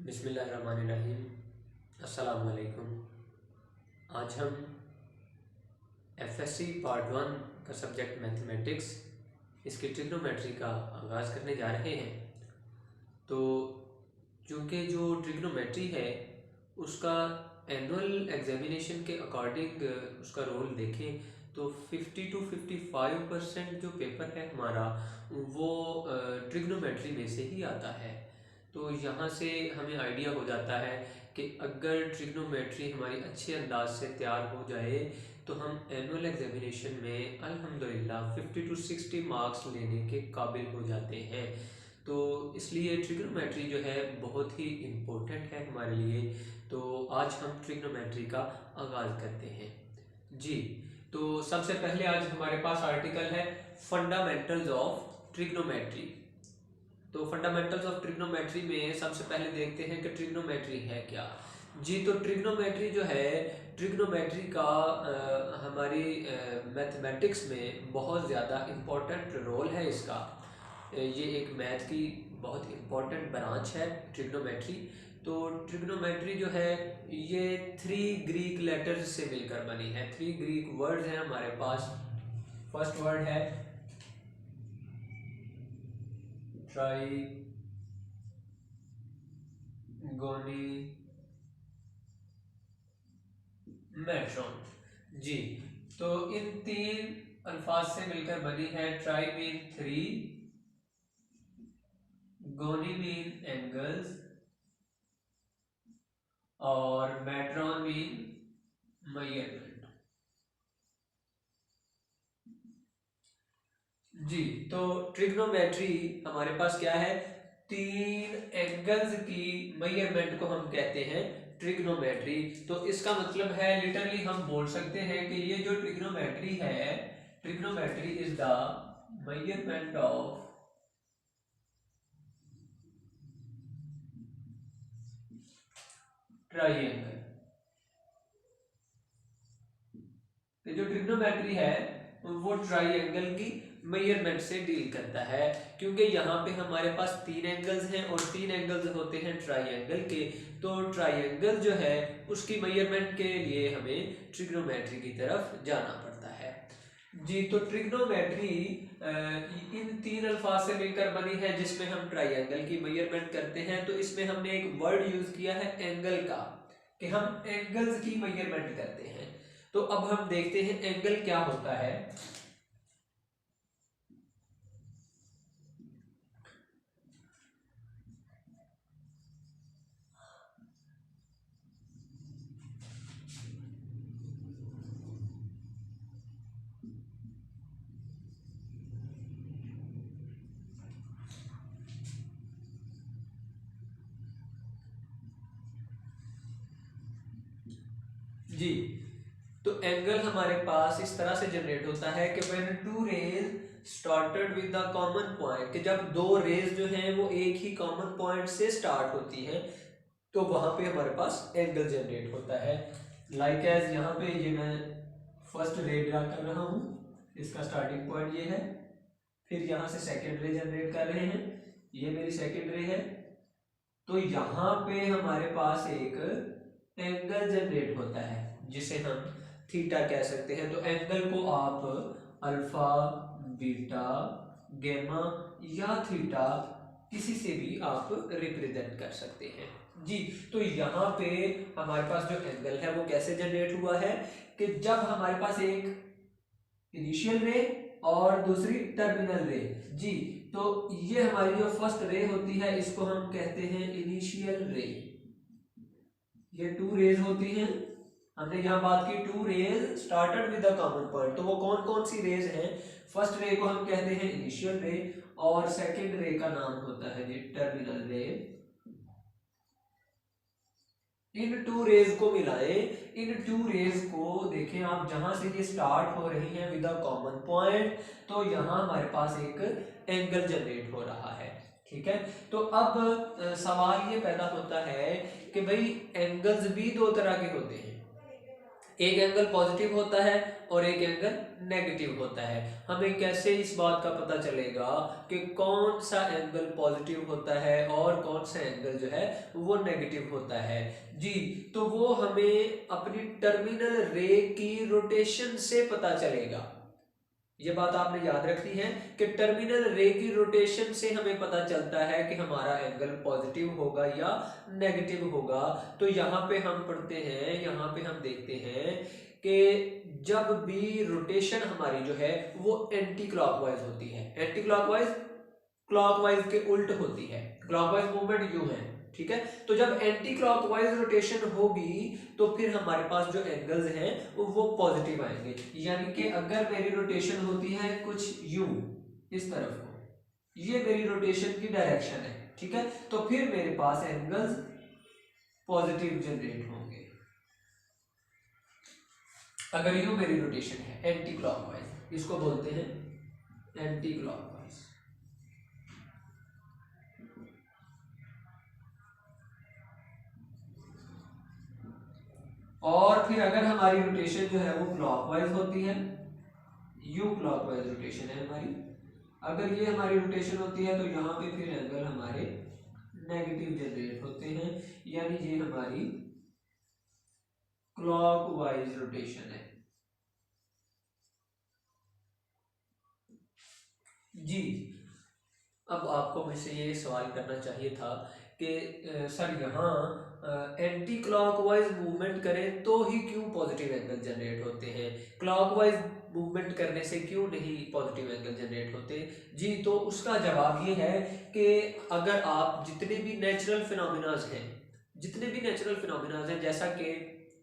बिस्मिल्लाहिर्रहमानिर्रहीम। अस्सलाम वालेकुम। आज हम एफएससी पार्ट 1 का सब्जेक्ट मैथमेटिक्स, इसकी ट्रिग्नोमेट्री का आगाज़ करने जा रहे हैं। तो चूँकि जो ट्रिग्नोमेट्री है उसका एनुअल एग्जामिनेशन के अकॉर्डिंग उसका रोल देखें तो 50 to 55% जो पेपर है हमारा वो ट्रिग्नोमेट्री में से ही आता है। तो यहाँ से हमें आइडिया हो जाता है कि अगर ट्रिग्नोमेट्री हमारी अच्छे अंदाज से तैयार हो जाए तो हम एनुअल एग्जामिनेशन में अल्हम्दुलिल्लाह 50 to 60 मार्क्स लेने के काबिल हो जाते हैं। तो इसलिए ट्रिग्नोमेट्री जो है बहुत ही इम्पोर्टेंट है हमारे लिए। तो आज हम ट्रिग्नोमेट्री का आगाज़ करते हैं जी। तो सबसे पहले आज हमारे पास आर्टिकल है फंडामेंटल्स ऑफ ट्रिग्नोमेट्री। तो फंडामेंटल्स ऑफ ट्रिग्नोमेट्री में सबसे पहले देखते हैं कि ट्रिग्नोमेट्री है क्या जी। तो ट्रिग्नोमेट्री जो है, ट्रिग्नोमेट्री का हमारी मैथमेटिक्स में बहुत ज़्यादा इम्पोर्टेंट रोल है इसका। ये एक मैथ की बहुत इम्पोर्टेंट ब्रांच है ट्रिग्नोमेट्री। तो ट्रिग्नोमेट्री जो है ये 3 ग्रीक लेटर्स से मिलकर बनी है। 3 ग्रीक वर्ड्स हैं हमारे पास। फर्स्ट वर्ड है ट्राइगोनीमेट्रॉन जी। तो इन 3 अल्फाज से मिलकर बनी है। ट्राई मीन 3, गोनी मीन एंगल्स और मेट्रॉन मीन मेजरमेंट जी। तो ट्रिग्नोमेट्री हमारे पास क्या है, 3 एंगल्स की मेजरमेंट को हम कहते हैं ट्रिग्नोमेट्री। तो इसका मतलब है लिटरली हम बोल सकते हैं कि ये जो ट्रिग्नोमेट्री है, trigonometry is the measurement of triangle. तो जो ट्रिग्नोमेट्री है वो ट्राइंगल की मेजरमेंट से डील करता है, क्योंकि यहाँ पे हमारे पास 3 एंगल्स हैं और 3 एंगल्स होते हैं ट्राइंगल के। तो ट्राइंगल जो है उसकी मेजरमेंट के लिए हमें ट्रिग्नोमेट्री की तरफ जाना पड़ता है जी। तो ट्रिग्नोमेट्री इन 3 अल्फाज से मिलकर बनी है जिसमें हम ट्राइंगल की मेजरमेंट करते हैं। तो इसमें हमने एक वर्ड यूज किया है एंगल का, कि हम एंगल्स की मेजरमेंट करते हैं। तो अब हम देखते हैं एंगल क्या होता है। जी, तो एंगल हमारे पास इस तरह से जनरेट होता है कि when two rays started with the common point, कि जब 2 रेज जो हैं वो एक ही कॉमन पॉइंट से स्टार्ट होती हैं तो वहां पे हमारे पास एंगल जनरेट होता है। लाइक एज यहाँ पे ये मैं फर्स्ट रे ड्रा कर रहा हूँ, इसका स्टार्टिंग पॉइंट ये है। फिर यहाँ से सेकेंड रे जनरेट कर रहे हैं, ये मेरी सेकेंड रे है। तो यहाँ पे हमारे पास एक एंगल जनरेट होता है जिसे हम थीटा कह सकते हैं। तो एंगल को आप अल्फा, बीटा, गामा या थीटा किसी से भी आप रिप्रेजेंट कर सकते हैं जी। तो यहाँ पे हमारे पास जो एंगल है वो कैसे जनरेट हुआ है कि जब हमारे पास एक इनिशियल रे और दूसरी टर्मिनल रे जी। तो ये हमारी जो फर्स्ट रे होती है इसको हम कहते हैं इनिशियल रे। ये 2 रेज होती हैं। हमने यहाँ बात की 2 rays started with the common point. तो वो कौन कौन सी रेज हैं? फर्स्ट रे को हम कहते हैं इनिशियल रे और सेकेंड रे का नाम होता है जी टर्मिनल रे। इन 2 रेज को मिलाएं, इन 2 रेज को देखें आप, जहां से ये स्टार्ट हो रही है विद अ कॉमन पॉइंट, तो यहां हमारे पास एक एंगल जनरेट हो रहा है। ठीक है, तो अब सवाल ये पैदा होता है कि भाई एंगल्स भी 2 तरह के होते हैं। एक एंगल पॉजिटिव होता है और एक एंगल नेगेटिव होता है। हमें कैसे इस बात का पता चलेगा कि कौन सा एंगल पॉजिटिव होता है और कौन सा एंगल जो है वो नेगेटिव होता है? जी, तो वो हमें अपनी टर्मिनल रे की रोटेशन से पता चलेगा। ये बात आपने याद रखनी है कि टर्मिनल रे की रोटेशन से हमें पता चलता है कि हमारा एंगल पॉजिटिव होगा या नेगेटिव होगा। तो यहाँ पे हम पढ़ते हैं, यहाँ पे हम देखते हैं कि जब भी रोटेशन हमारी जो है वो एंटी क्लॉकवाइज होती है, एंटी क्लॉकवाइज क्लॉकवाइज के उल्ट होती है, क्लॉकवाइज मूवमेंट यूं है, ठीक है। तो जब एंटी क्लॉकवाइज रोटेशन होगी तो फिर हमारे पास जो एंगल्स हैं वो पॉजिटिव आएंगे। यानी कि अगर मेरी रोटेशन होती है कुछ यूं इस तरफ को, ये मेरी रोटेशन की डायरेक्शन है, ठीक है, तो फिर मेरे पास एंगल्स पॉजिटिव जनरेट होंगे। अगर यूं मेरी रोटेशन है एंटी क्लॉकवाइज, इसको बोलते हैं एंटी क्लॉकवाइज। और फिर अगर हमारी रोटेशन जो है वो क्लॉकवाइज होती है, यू क्लॉकवाइज रोटेशन है हमारी, अगर ये हमारी रोटेशन होती है तो यहाँ पे फिर एंगल हमारे नेगेटिव जनरेट होते हैं, यानी ये हमारी क्लॉकवाइज रोटेशन है। जी, अब आपको मुझसे ये सवाल करना चाहिए था कि सर यहाँ एंटी क्लॉकवाइज मूवमेंट करें तो ही क्यों पॉजिटिव एंगल जनरेट होते हैं, क्लॉकवाइज मूवमेंट करने से क्यों नहीं पॉजिटिव एंगल जनरेट होते? जी, तो उसका जवाब ये है कि अगर आप जितने भी नेचुरल फिनोमिनाज हैं, जितने भी नेचुरल फिनोमिनाज हैं, जैसा कि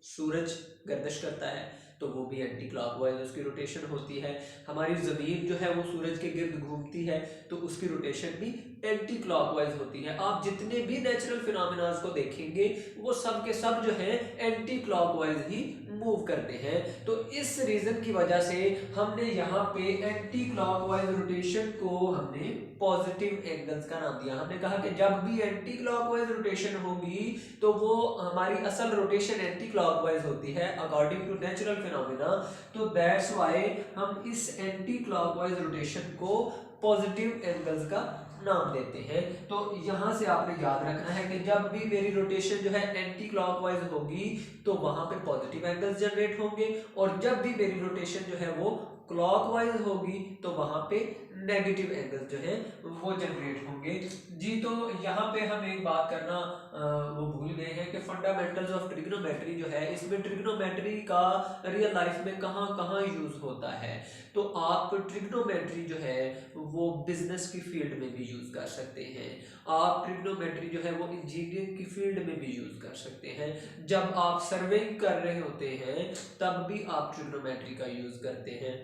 सूरज गर्दिश करता है तो वो भी एंटी क्लॉकवाइज उसकी रोटेशन होती है, हमारी ज़मीन जो है वो सूरज के गिर्द घूमती है तो उसकी रोटेशन भी एंटी क्लॉकवाइज होती है। आप जितने भी नेचुरल फिनोमिनाज को देखेंगे वो सब के सब जो है एंटी क्लॉकवाइज ही मूव करते हैं। तो इस रीजन की वजह से हमने यहाँ पे एंटी क्लॉकवाइज रोटेशन को हमने पॉजिटिव एंगल्स का नाम दिया। हमने कहा कि जब भी एंटी क्लॉकवाइज रोटेशन होगी तो वो हमारी असल रोटेशन एंटी क्लॉकवाइज होती है अकॉर्डिंग टू नेचुरल फिनोमिना। तो दैट्स व्हाई हम इस एंटी क्लॉकवाइज रोटेशन को पॉजिटिव एंगल्स का नाम देते हैं। तो यहां से आपने याद रखना है कि जब भी मेरी रोटेशन जो है एंटी क्लॉकवाइज होगी तो वहां पे पॉजिटिव एंगल्स जनरेट होंगे, और जब भी मेरी रोटेशन जो है वो क्लॉकवाइज होगी तो वहां पे नेगेटिव एंगल्स जो है वो जनरेट होंगे। जी, तो यहाँ पे हम एक बात करना वो भूल गए हैं कि फंडामेंटल्स ऑफ ट्रिग्नोमेट्री जो है, इसमें ट्रिग्नोमेट्री का रियल लाइफ में कहाँ कहाँ यूज होता है। तो आप ट्रिग्नोमेट्री जो है वो बिजनेस की फील्ड में भी यूज कर सकते हैं, आप ट्रिग्नोमेट्री जो है वो इंजीनियरिंग की फील्ड में भी यूज कर सकते हैं, जब आप सर्वेइंग कर रहे होते हैं तब भी आप ट्रिग्नोमेट्री का यूज करते हैं,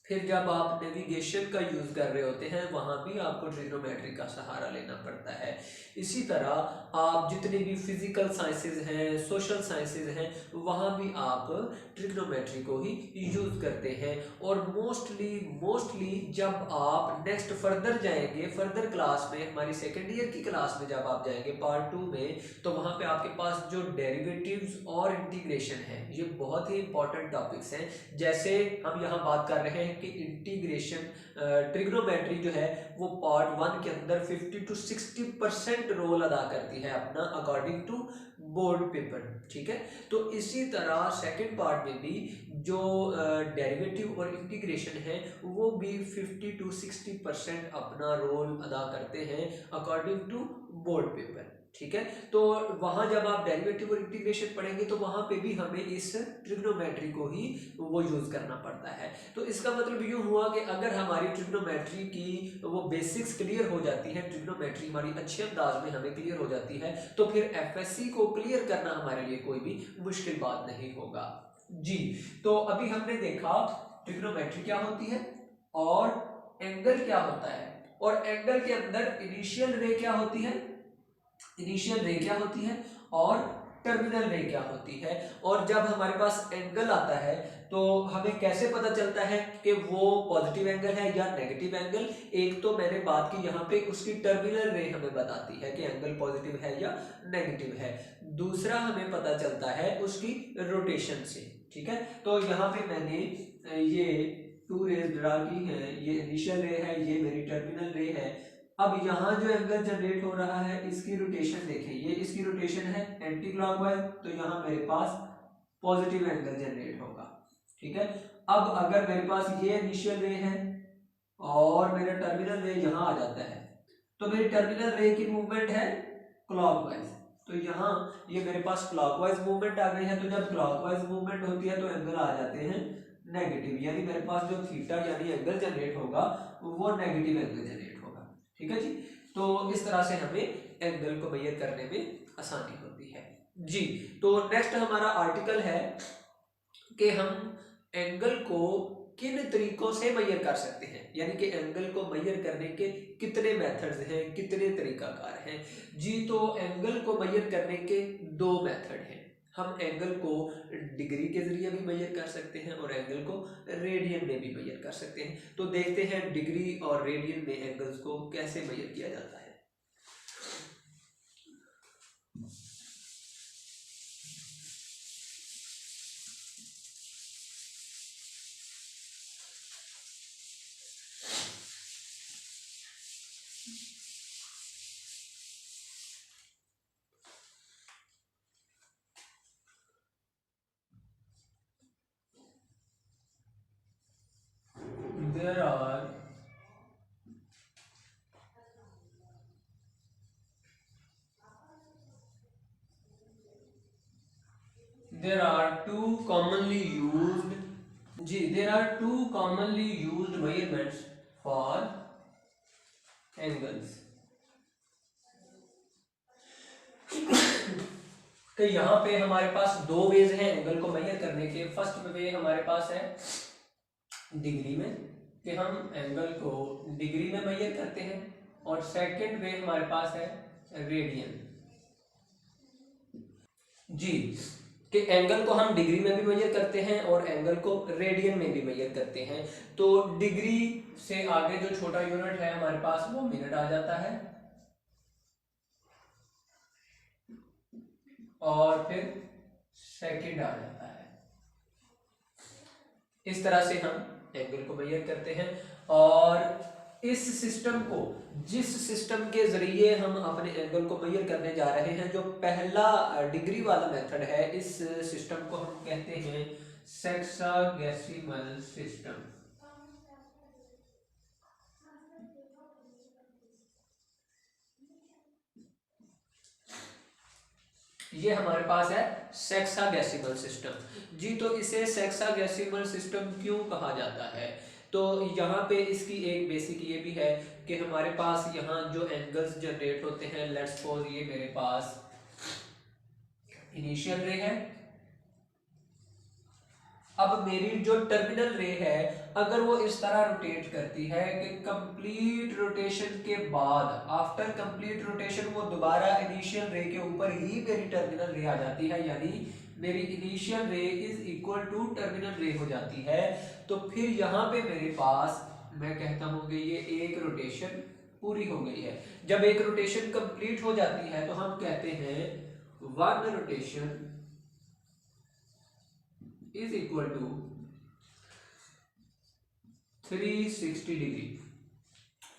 फिर जब आप नेविगेशन का यूज कर रहे होते हैं वहां भी आपको ट्रिग्नोमेट्री का सहारा लेना पड़ता है। इसी तरह आप जितने भी फिजिकल साइंसेज हैं, सोशल साइंसेज हैं, वहां भी आप ट्रिग्नोमेट्री को ही यूज करते हैं। और मोस्टली जब आप नेक्स्ट फर्दर जाएंगे, फर्दर क्लास में, हमारी सेकेंड ईयर की क्लास में जब आप जाएंगे पार्ट 2 में, तो वहां पे आपके पास जो डेरिवेटिव्स और इंटीग्रेशन है ये बहुत ही इंपॉर्टेंट टॉपिक्स हैं। जैसे हम यहाँ बात कर रहे हैं कि इंटीग्रेशन ट्रिग्नोमेट्री जो है वो पार्ट 1 के अंदर 50 to 60% रोल अदा करती है अपना अकॉर्डिंग टू बोर्ड पेपर, ठीक है। तो इसी तरह सेकंड पार्ट में भी जो डेरिवेटिव और इंटीग्रेशन है वो भी 50 to 60% अपना रोल अदा करते हैं अकॉर्डिंग टू बोर्ड पेपर, ठीक है। तो वहां जब आप डेरिवेटिव और इंटीग्रेशन पढ़ेंगे तो वहां पे भी हमें इस ट्रिग्नोमेट्री को ही वो यूज करना पड़ता है। तो इसका मतलब यूं हुआ कि अगर हमारी ट्रिग्नोमेट्री की वो बेसिक्स क्लियर हो जाती है, ट्रिग्नोमेट्री हमारी अच्छे अंदाज में हमें क्लियर हो जाती है, तो फिर एफएससी को क्लियर करना हमारे लिए कोई भी मुश्किल बात नहीं होगा। जी, तो अभी हमने देखा ट्रिग्नोमेट्री क्या होती है और एंगल क्या होता है, और एंगल के अंदर इनिशियल रे क्या होती है, इनिशियल रे क्या होती है और टर्मिनल रे क्या होती है। और जब हमारे पास एंगल आता है तो हमें कैसे पता चलता है कि वो पॉजिटिव एंगल है या नेगेटिव एंगल? एक तो मैंने बात की यहाँ पे उसकी टर्मिनल रे हमें बताती है कि एंगल पॉजिटिव है या नेगेटिव है। दूसरा हमें पता चलता है उसकी रोटेशन से, ठीक है। तो यहाँ पे मैंने ये 2 रेज ड्रा की है, ये इनिशियल रे है, ये मेरी टर्मिनल रे है। अब यहाँ जो एंगल जनरेट हो रहा है इसकी रोटेशन देखें, ये इसकी रोटेशन है एंटी क्लॉकवाइज, तो यहाँ मेरे पास पॉजिटिव एंगल जनरेट होगा, ठीक है। अब अगर मेरे पास ये इनिशियल रे है और मेरा टर्मिनल रे यहाँ आ जाता है, तो मेरी टर्मिनल रे की मूवमेंट है क्लॉकवाइज, तो यहाँ ये मेरे पास क्लॉकवाइज मूवमेंट आ गई है। तो जब क्लॉकवाइज मूवमेंट होती है तो एंगल आ जाते हैं नेगेटिव, यानी मेरे पास जो थीटा यानी एंगल जनरेट होगा वो नेगेटिव एंगल जनरेट होगा, ठीक है जी। तो इस तरह से हमें एंगल को मेजर करने में आसानी होती है जी। तो नेक्स्ट हमारा आर्टिकल है कि हम एंगल को किन तरीकों से मेजर कर सकते हैं, यानी कि एंगल को मेजर करने के कितने मेथड्स हैं, कितने तरीकाकार हैं जी। तो एंगल को मेजर करने के 2 मेथड हैं। हम एंगल को डिग्री के जरिए भी मेजर कर सकते हैं और एंगल को रेडियन में भी मेजर कर सकते हैं। तो देखते हैं डिग्री और रेडियन में एंगल्स को कैसे मेजर किया जाता है। There are two commonly used measurements for angles. तो यहाँ पे हमारे पास 2 वेज हैं एंगल को मेजर करने के। फर्स्ट वे हमारे पास है डिग्री में, कि हम एंगल को डिग्री में मेजर करते हैं, और सेकंड वे हमारे पास है रेडियन जी, कि एंगल को हम डिग्री में भी मेजर करते हैं और एंगल को रेडियन में भी मेजर करते हैं। तो डिग्री से आगे जो छोटा यूनिट है हमारे पास वो मिनट आ जाता है, और फिर सेकंड आ जाता है। इस तरह से हम एंगल को मेजर करते हैं। और इस सिस्टम को, जिस सिस्टम के जरिए हम अपने एंगल को मेजर करने जा रहे हैं, जो पहला डिग्री वाला मेथड है, इस सिस्टम को हम कहते हैं सेक्सागेसिमल सिस्टम। ये हमारे पास है सेक्सागेसिमल सिस्टम जी। तो इसे सेक्सागेसिमल सिस्टम क्यों कहा जाता है? तो यहाँ पे इसकी एक बेसिक ये भी है कि हमारे पास यहाँ जो एंगल्स जनरेट होते हैं, लेट्स सपोज ये मेरे पास इनिशियल रे है। अब मेरी जो टर्मिनल रे है, अगर वो इस तरह रोटेट करती है कि कंप्लीट रोटेशन के बाद, आफ्टर कंप्लीट रोटेशन, वो दोबारा इनिशियल रे के ऊपर ही मेरी टर्मिनल रे आ जाती है, यानी मेरी इनिशियल रे इज इक्वल टू टर्मिनल रे हो जाती है, तो फिर यहाँ पे मेरे पास, मैं कहता हूँ कि ये एक रोटेशन पूरी हो गई है। जब एक रोटेशन कंप्लीट हो जाती है तो हम कहते हैं one rotation is equal to 360 degree,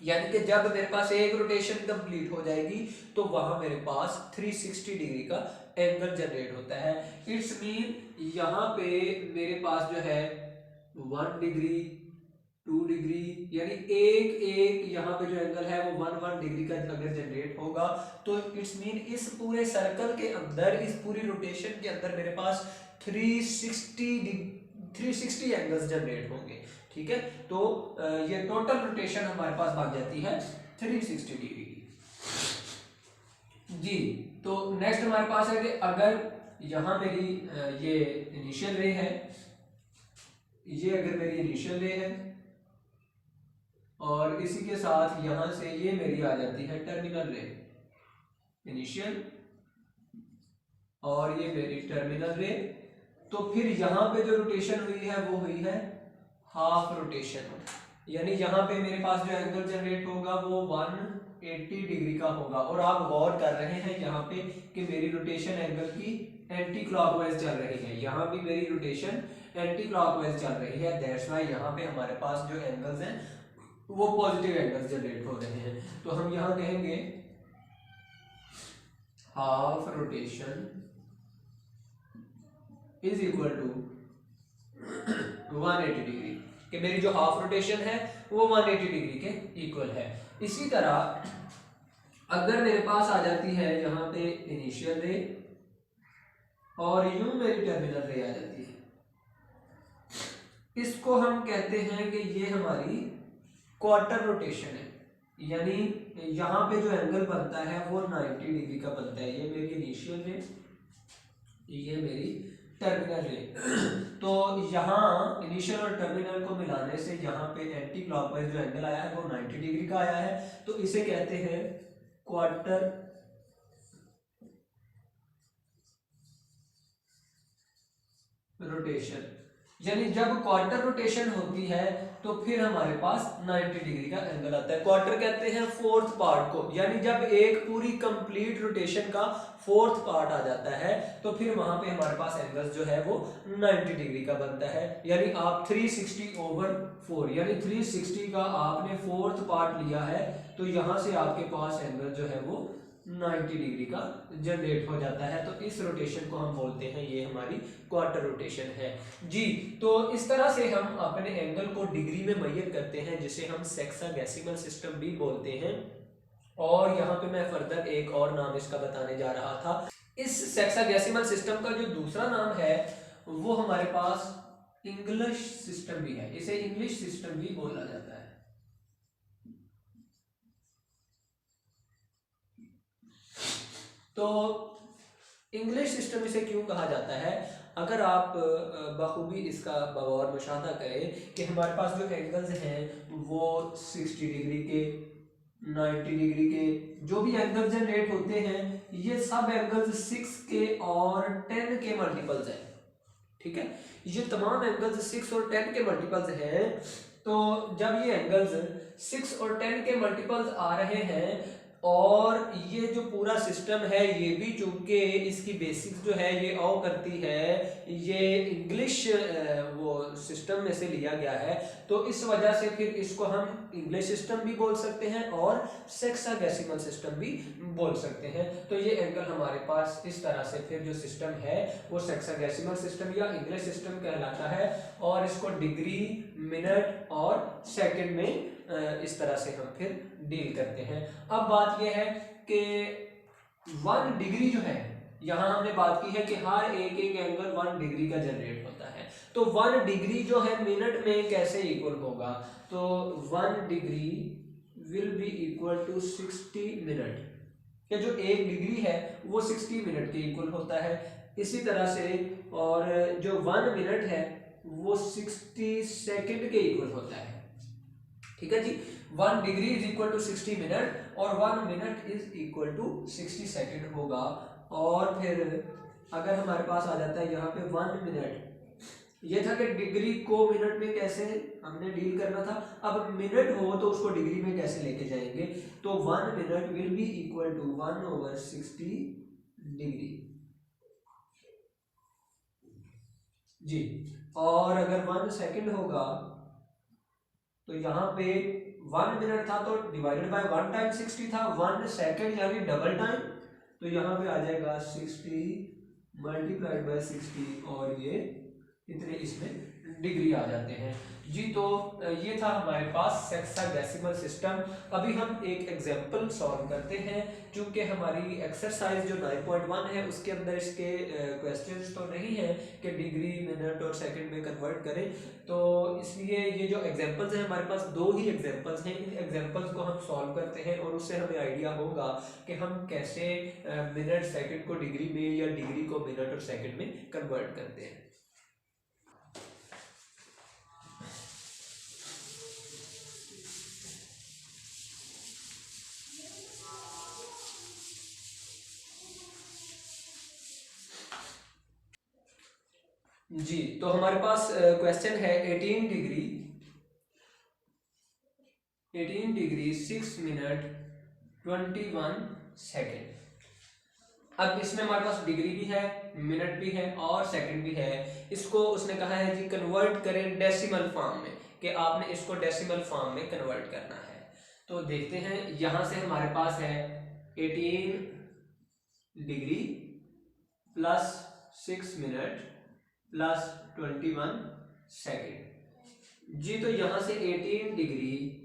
यानी कि जब मेरे पास एक रोटेशन कंप्लीट हो जाएगी तो वहां मेरे पास 360 डिग्री का एंगल जनरेट होता है। इट्स मीन यहाँ पे मेरे पास जो है 1 डिग्री, 2 डिग्री, यानी एक यहाँ पे जो एंगल है वो 1 डिग्री का अगर जनरेट होगा, तो इट्स मीन इस पूरे सर्कल के अंदर, इस पूरी रोटेशन के अंदर मेरे पास 360 एंगल्स जनरेट होंगे, ठीक है। तो ये टोटल रोटेशन हमारे पास बन जाती है 360 डिग्री की जी। तो नेक्स्ट हमारे पास है कि अगर यहाँ मेरी ये इनिशियल रे है, ये अगर मेरी इनिशियल रे है, और इसी के साथ यहां से ये मेरी आ जाती है टर्मिनल रे, इनिशियल और ये मेरी टर्मिनल रे, तो फिर यहाँ पे जो रोटेशन हुई है वो हुई है हाफ रोटेशन, यानी यहाँ पे मेरे पास जो एंगल जनरेट होगा वो 1 80 डिग्री का होगा। और आप गौर कर रहे हैं यहाँ पे कि मेरी रोटेशन एंगल की एंटी क्लॉकवाइज चल रही है, यहाँ भी मेरी रोटेशन एंटी क्लॉकवाइज चल रही है। दैट्स व्हाई यहाँ पे हमारे पास जो एंगल्स हैं वो पॉजिटिव एंगल्स जनरेट हो रहे हैं। तो हम यहाँ कहेंगे half rotation is equal to 180 degree, कि मेरी जो हाफ रोटेशन है वो 180 डिग्री के इक्वल है। इसी तरह अगर मेरे पास आ जाती है यहाँ पे इनिशियल रे और यूं मेरी टर्मिनल रे आ जाती है, इसको हम कहते हैं कि ये हमारी क्वार्टर रोटेशन है, यानी यहाँ पे जो एंगल बनता है वो 90 डिग्री का बनता है। ये मेरी इनिशियल रे, ये मेरी टर्मिनल रे। तो यहाँ इनिशियल और टर्मिनल को मिलाने से यहाँ पे एंटी क्लॉकवाइज जो एंगल आया है वो 90 डिग्री का आया है, तो इसे कहते हैं क्वार्टर रोटेशन। यानी जब क्वार्टर रोटेशन होती है तो फिर हमारे पास 90 डिग्री का एंगल आता है। क्वार्टर कहते हैं फोर्थ पार्ट को, यानी जब एक पूरी कंप्लीट रोटेशन का फोर्थ पार्ट आ जाता है तो फिर वहां पे हमारे पास एंगल जो है वो 90 डिग्री का बनता है। यानी आप 360/4 यानी 360 का आपने फोर्थ पार्ट लिया है, तो यहां से आपके पास एंगल जो है वो 90 डिग्री का जनरेट हो जाता है। तो इस रोटेशन को हम बोलते हैं ये हमारी क्वार्टर रोटेशन है जी। तो इस तरह से हम अपने एंगल को डिग्री में मेजर करते हैं, जिसे हम सेक्साडेसिमल सिस्टम भी बोलते हैं। और यहाँ पे मैं फर्दर एक और नाम इसका बताने जा रहा था। इस सेक्साडेसिमल सिस्टम का जो दूसरा नाम है वो हमारे पास इंग्लिश सिस्टम भी है, इसे इंग्लिश सिस्टम भी बोला जाता है। तो इंग्लिश सिस्टम इसे क्यों कहा जाता है? अगर आप बखूबी इसका बगौर मुशाहदा करें कि हमारे पास जो एंगल्स हैं वो 60 डिग्री के, 90 डिग्री के, जो भी एंगल्स जनरेट होते हैं ये सब एंगल्स 6 के और 10 के मल्टीपल्स हैं। ठीक है, ये तमाम एंगल्स 6 और 10 के मल्टीपल्स हैं। तो जब ये एंगल्स 6 और 10 के मल्टीपल्स आ रहे हैं और ये जो पूरा सिस्टम है ये भी चूंकि इसकी बेसिक्स जो है ये ऑ करती है, ये इंग्लिश वो सिस्टम में से लिया गया है, तो इस वजह से फिर इसको हम इंग्लिश सिस्टम भी बोल सकते हैं और सेक्साडेसिमल सिस्टम भी बोल सकते हैं। तो ये एंगल हमारे पास इस तरह से फिर जो सिस्टम है वो सेक्साडेसिमल सिस्टम या इंग्लिश सिस्टम कहलाता है, और इसको डिग्री, मिनट और सेकंड में इस तरह से हम फिर डील करते हैं। अब बात यह है कि 1 डिग्री जो है, यहाँ हमने बात की है कि हर एक एंगल 1 डिग्री का जनरेट होता है, तो 1 डिग्री जो है मिनट में कैसे इक्वल होगा? तो 1 degree will be equal to 60 minute, या जो 1 डिग्री है वो 60 मिनट के इक्वल होता है। इसी तरह से और जो 1 मिनट है वो 60 सेकंड के इक्वल होता है। ठीक है जी, 1 degree is equal to 60 minute और 1 minute is equal to 60 second होगा। और फिर अगर हमारे पास आ जाता है यहाँ पे 1 मिनट, ये था कि डिग्री को मिनट में कैसे हमने डील करना था, अब मिनट हो तो उसको डिग्री में कैसे लेके जाएंगे? तो 1 minute will be equal to 1/60 degree जी। और अगर 1 सेकंड होगा तो यहाँ पे 1 मिनट था तो डिवाइडेड बाय 1 टाइम 60 था, 1 सेकंड यानी डबल टाइम, तो यहाँ पे आ जाएगा 60 मल्टीप्लाइड बाय 60 और ये इतने इसमें डिग्री आ जाते हैं जी। तो ये था हमारे पास सेक्साडेसिमल सिस्टम। अभी हम एक एग्जांपल सॉल्व करते हैं, क्योंकि हमारी एक्सरसाइज जो 9.1 है उसके अंदर इसके क्वेश्चंस तो नहीं है कि डिग्री, मिनट और सेकंड में कन्वर्ट करें, तो इसलिए ये जो एग्जांपल्स हैं हमारे पास 2 ही एग्जांपल्स हैं, इन एग्जांपल्स को हम सॉल्व करते हैं और उससे हमें आइडिया होगा कि हम कैसे मिनट सेकंड को डिग्री में या डिग्री को मिनट और सेकंड में कन्वर्ट करते हैं। जी, तो हमारे पास क्वेश्चन है 18 डिग्री 6 मिनट 21 सेकेंड। अब इसमें हमारे पास डिग्री भी है, मिनट भी है और सेकंड भी है। इसको उसने कहा है जी कन्वर्ट करें डेसिमल फॉर्म में, कि आपने इसको डेसिमल फॉर्म में कन्वर्ट करना है। तो देखते हैं, यहां से हमारे पास है 18 degree plus 6 minute plus 21 second. जी तो यहां से 18 डिग्री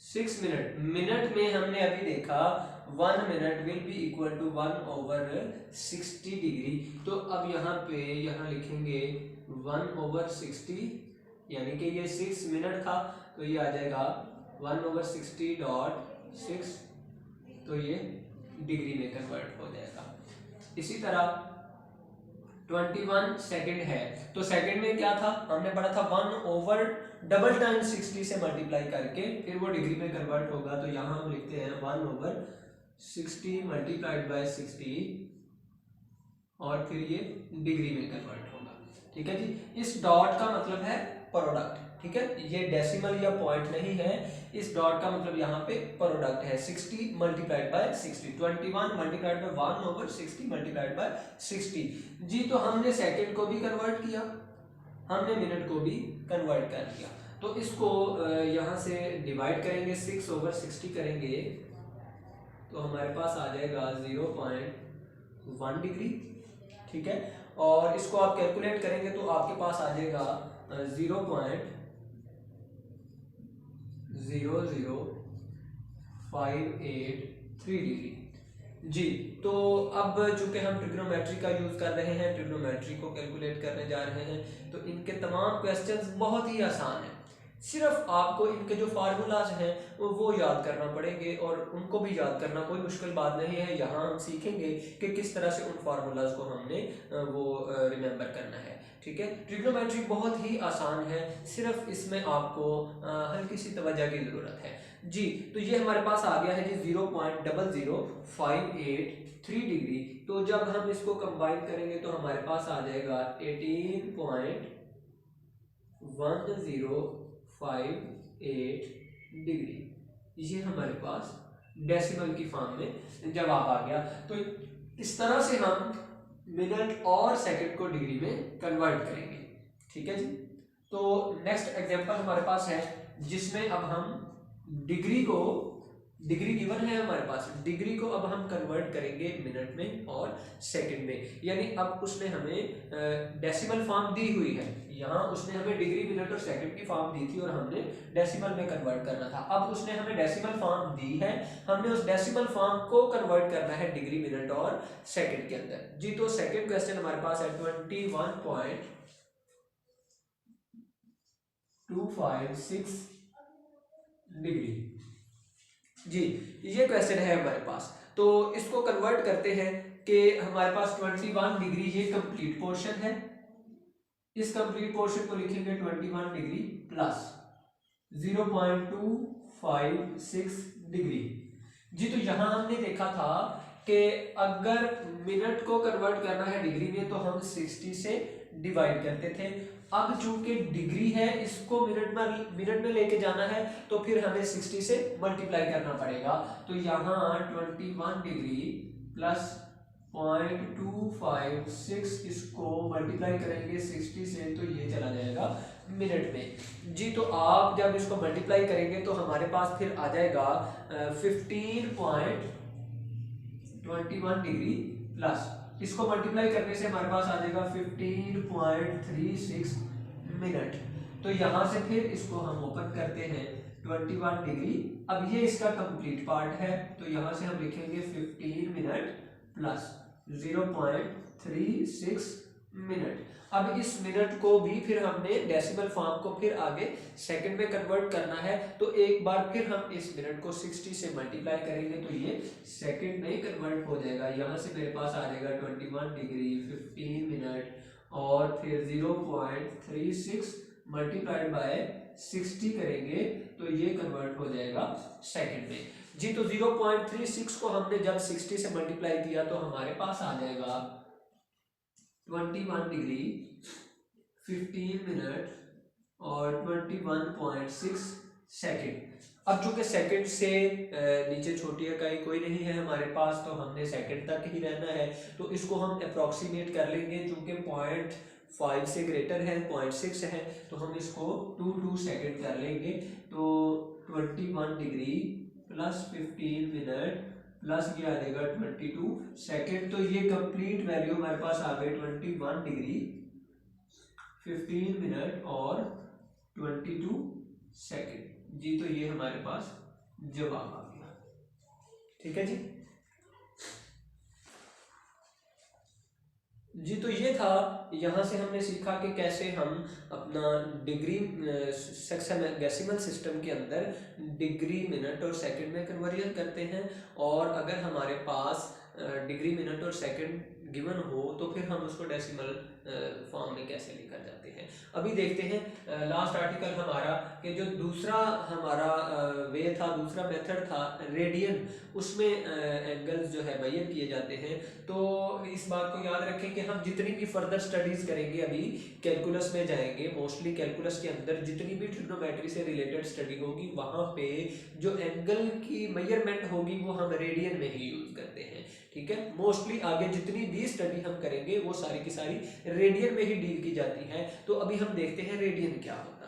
6 मिनट, मिनट में हमने अभी देखा 1 minute will be equal to 1/60 degree. तो अब यहाँ पे लिखेंगे 1/60, यानी कि ये 6 मिनट था तो ये आ जाएगा 1/60.6, तो ये डिग्री में कन्वर्ट हो जाएगा। इसी तरह 21 सेकेंड है, तो सेकेंड में क्या था, हमने पढ़ा था 1/60 से मल्टीप्लाई करके फिर वो डिग्री में कन्वर्ट होगा। तो यहाँ हम लिखते हैं 1/60 मल्टीप्लाइड बाय 60 और फिर ये डिग्री में कन्वर्ट होगा। ठीक है जी, इस डॉट का मतलब है प्रोडक्ट। ठीक है, ये डेसिमल या पॉइंट नहीं है, इस डॉट का मतलब यहाँ पे प्रोडक्ट है। 60 multiplied by 60, 21 multiplied by 1/60 multiplied by 60। जी तो हमने सेकंड को भी कन्वर्ट किया, हमने मिनट को भी कन्वर्ट कर लिया। तो इसको यहाँ से डिवाइड करेंगे, 6/60 करेंगे तो हमारे पास आ जाएगा 0.1 डिग्री। ठीक है, और इसको आप कैलकुलेट करेंगे तो आपके पास आ जाएगा 0.00583 डिग्री। जी तो अब चूंकि हम ट्रिग्नोमेट्री का यूज कर रहे हैं, ट्रिग्नोमेट्री को कैलकुलेट करने जा रहे हैं, तो इनके तमाम क्वेश्चंस बहुत ही आसान हैं। सिर्फ आपको इनके जो फार्मूलाज हैं वो याद करना पड़ेंगे, और उनको भी याद करना कोई मुश्किल बात नहीं है। यहाँ हम सीखेंगे कि किस तरह से उन फार्मूलाज को हमने वो रिमेंबर करना है। ठीक है, ट्रिग्नोमेट्री बहुत ही आसान है, सिर्फ इसमें आपको हल्की सी तवज्जो की ज़रूरत है। जी तो ये हमारे पास आ गया है जी 0.00583 डिग्री। तो जब हम इसको कंबाइन करेंगे तो हमारे पास आ जाएगा 18.1058 डिग्री। ये हमारे पास डेसिमल की फॉर्म में जवाब आ गया। तो इस तरह से हम मिनट और सेकंड को डिग्री में कन्वर्ट करेंगे। ठीक है जी, तो नेक्स्ट एग्जांपल हमारे पास है जिसमें अब हम डिग्री गिवन है हमारे पास, डिग्री को अब हम कन्वर्ट करेंगे मिनट में और सेकंड में। यानी अब उसने हमें डेसिमल फॉर्म दी हुई है, यहाँ उसने हमें डिग्री मिनट और सेकंड की फॉर्म दी थी और हमने डेसिमल में कन्वर्ट करना था। अब उसने हमें डेसिमल फॉर्म दी है, हमने उस डेसिमल फॉर्म को कन्वर्ट करना है डिग्री मिनट और सेकंड के अंदर। जी तो सेकंड क्वेश्चन हमारे पास है 21.256 डिग्री। जी ये क्वेश्चन है हमारे पास, तो इसको कन्वर्ट करते हैं कि हमारे पास 21 डिग्री ये कंप्लीट पोर्शन है, इस कंप्लीट पोर्शन को लिखेंगे 21 डिग्री प्लस 0.256 डिग्री। जी तो यहां हमने देखा था कि अगर मिनट को कन्वर्ट करना है डिग्री में तो हम 60 से डिवाइड करते थे। अब चूंकि डिग्री है, इसको मिनट में लेके जाना है तो फिर हमें 60 से मल्टीप्लाई करना पड़ेगा। तो यहाँ 21 डिग्री प्लस 0.256, इसको मल्टीप्लाई करेंगे 60 से तो ये चला जाएगा मिनट में। जी तो आप जब इसको मल्टीप्लाई करेंगे तो हमारे पास फिर आ जाएगा 15.21 डिग्री प्लस, इसको मल्टीप्लाई करने से हमारे पास आ जाएगा 15.36 मिनट। तो यहाँ से फिर इसको हम ओपन करते हैं 21 डिग्री। अब ये इसका कंप्लीट पार्ट है तो यहाँ से हम लिखेंगे 15 मिनट प्लस 0.36 मिनट। अब इस मिनट को भी फिर हमने डेसिमल फॉर्म को फिर आगे सेकंड में कन्वर्ट करना है, तो एक बार फिर हम इस मिनट को 60 से मल्टीप्लाई करेंगे तो ये सेकंड में कन्वर्ट हो जाएगा। यहाँ से मेरे पास आ जाएगा 21 डिग्री 15 मिनट और फिर 0.36 मल्टीप्लाइड बाय 60 करेंगे तो ये कन्वर्ट हो जाएगा सेकंड में। जी तो 0.36 को हमने जब 60 से मल्टीप्लाई किया तो हमारे पास आ जाएगा 21 डिग्री 15 मिनट और 21.6 सेकेंड। अब चूंकि सेकंड से नीचे छोटी इकाई कोई नहीं है हमारे पास, तो हमने सेकंड तक ही रहना है, तो इसको हम अप्रोक्सीमेट कर लेंगे। चूंकि 0.5 से ग्रेटर है, 0.6 है, तो हम इसको 2 सेकंड कर लेंगे। तो 21 डिग्री प्लस 15 मिनट प्लस ये आ जाएगा 22 सेकेंड। तो ये कंप्लीट वैल्यू हमारे पास आ गई 21 डिग्री 15 मिनट और 22 सेकेंड जी। तो ये हमारे पास जवाब आ गया। ठीक है जी। जी तो ये था, यहाँ से हमने सीखा कि कैसे हम अपना डिग्री सेक्सगेसिमल सिस्टम के अंदर डिग्री मिनट और सेकंड में कन्वर्जन करते हैं, और अगर हमारे पास डिग्री मिनट और सेकंड गिवन हो तो फिर हम उसको डेसिमल फॉर्म में कैसे लेकर जाते हैं। अभी देखते हैं लास्ट आर्टिकल हमारा कि जो दूसरा हमारा वे था, दूसरा मेथड था रेडियन, उसमें एंगल्स जो है मेजर किए जाते हैं। तो इस बात को याद रखें कि हम जितनी भी फर्दर स्टडीज करेंगे, अभी कैलकुलस में जाएंगे, मोस्टली कैलकुलस के अंदर जितनी भी ट्रिग्नोमेट्री से रिलेटेड स्टडी होगी, वहाँ पे जो एंगल की मेजरमेंट होगी वो हम रेडियन में ही यूज करते हैं। ठीक है, मोस्टली आगे जितनी भी स्टडी हम करेंगे वो सारी की सारी रेडियन में ही डील की जाती है। तो अभी हम देखते हैं रेडियन क्या होता है।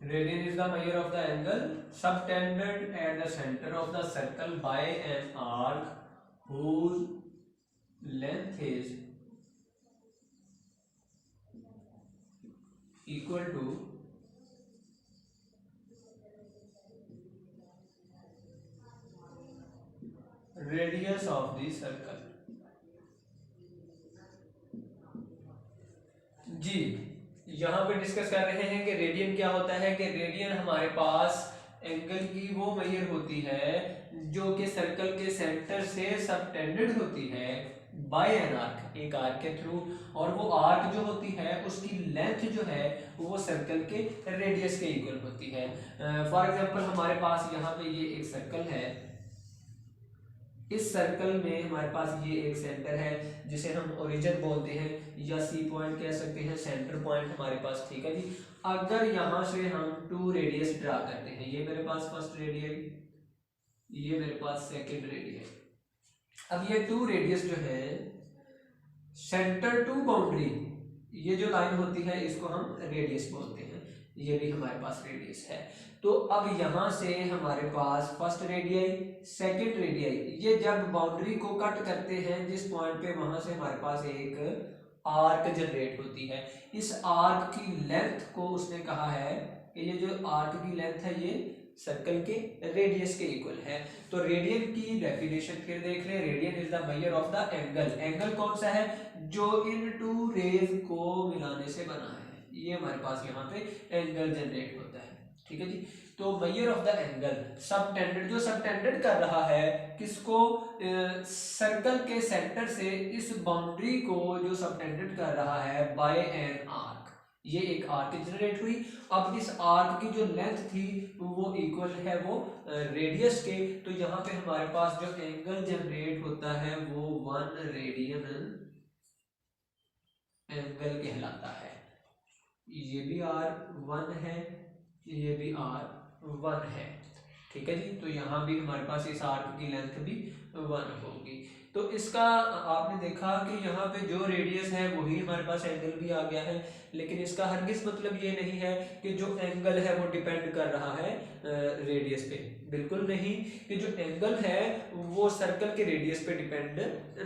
Radian is the measure of the angle subtended at the center of the circle by an arc whose length is equal to radius of the circle। जी यहाँ पे डिस्कस कर रहे हैं कि रेडियन क्या होता है। कि रेडियन हमारे पास एंगल की वो मेजर होती है जो कि सर्कल के सेंटर से सबटेंडेड होती है बाय एन आर्क, एक आर्क के थ्रू, और वो आर्क जो होती है उसकी लेंथ जो है वो सर्कल के रेडियस के इक्वल होती है। फॉर एग्जांपल हमारे पास यहाँ पे ये एक सर्कल है, इस सर्कल में हमारे पास ये एक सेंटर है जिसे हम ओरिजिन बोलते हैं या सी पॉइंट कह सकते हैं, सेंटर पॉइंट हमारे पास। ठीक है जी। अगर यहाँ से हम 2 रेडियस ड्रा करते हैं, ये मेरे पास फर्स्ट रेडियस, ये मेरे पास सेकंड रेडियस। अब ये 2 रेडियस जो है सेंटर टू बाउंड्री, ये जो लाइन होती है इसको हम रेडियस बोलते हैं, ये भी हमारे पास रेडियस है। तो अब यहाँ से हमारे पास फर्स्ट रेडियस, सेकंड रेडियस, ये जब बाउंड्री को कट करते हैं जिस पॉइंट पे, वहां से हमारे पास एक आर्क जनरेट होती है। इस आर्क की लेंथ को उसने कहा है कि ये जो आर्क की लेंथ है ये सर्कल के रेडियस के इक्वल है। तो रेडियन की डेफिनेशन फिर देख ले, radian is the measure of the angle. Angle कौन सा है? जो इन 2 रेज को मिलाने से बना है, ये हमारे पास यहाँ पे एंगल जनरेट होता है। ठीक है जी। तो measure of the angle subtended, जो सबटेंडेड कर रहा है किसको? सर्कल के सेंटर से इस बाउंड्री को जो सबटेंडेड कर रहा है बाय एन आर्क, ये एक आर्क जनरेट हुई। अब इस आर्क की जो लेंथ थी वो इक्वल है वो रेडियस के। तो यहाँ पे हमारे पास जो एंगल जनरेट होता है वो 1 रेडियन एंगल कहलाता है। ये भी R1 है, ये भी R1 है। ठीक है जी। तो यहाँ भी हमारे पास इस आर्क की लेंथ भी 1 होगी। तो इसका आपने देखा कि यहाँ पे जो रेडियस है वही हमारे पास एंगल भी आ गया है, लेकिन इसका हरगिज मतलब ये नहीं है कि जो एंगल है वो डिपेंड कर रहा है रेडियस पे, बिल्कुल नहीं, कि जो एंगल है वो सर्कल के रेडियस पे डिपेंड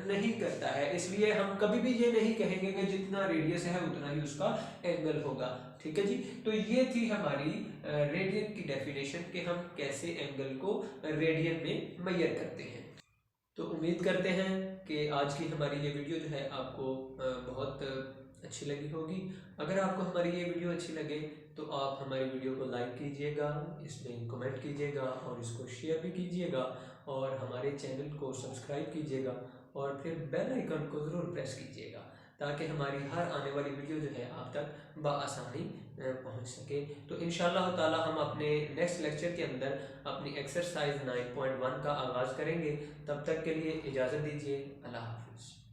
नहीं करता है। इसलिए हम कभी भी ये नहीं कहेंगे कि जितना रेडियस है उतना ही उसका एंगल होगा। ठीक है जी, तो ये थी हमारी रेडियन की डेफिनेशन कि हम कैसे एंगल को रेडियन में मेजर करते हैं। तो उम्मीद करते हैं कि आज की हमारी ये वीडियो जो है आपको बहुत अच्छी लगी होगी। अगर आपको हमारी ये वीडियो अच्छी लगे तो आप हमारी वीडियो को लाइक कीजिएगा, इसमें कमेंट कीजिएगा और इसको शेयर भी कीजिएगा, और हमारे चैनल को सब्सक्राइब कीजिएगा, और फिर बेल आइकन को ज़रूर प्रेस कीजिएगा ताकि हमारी हर आने वाली वीडियो जो है आप तक बआसानी पहुंच सके। तो इंशाअल्लाह ताला हम अपने नेक्स्ट लेक्चर के अंदर अपनी एक्सरसाइज 9.1 का आगाज़ करेंगे। तब तक के लिए इजाज़त दीजिए। अल्लाह हाफिज़।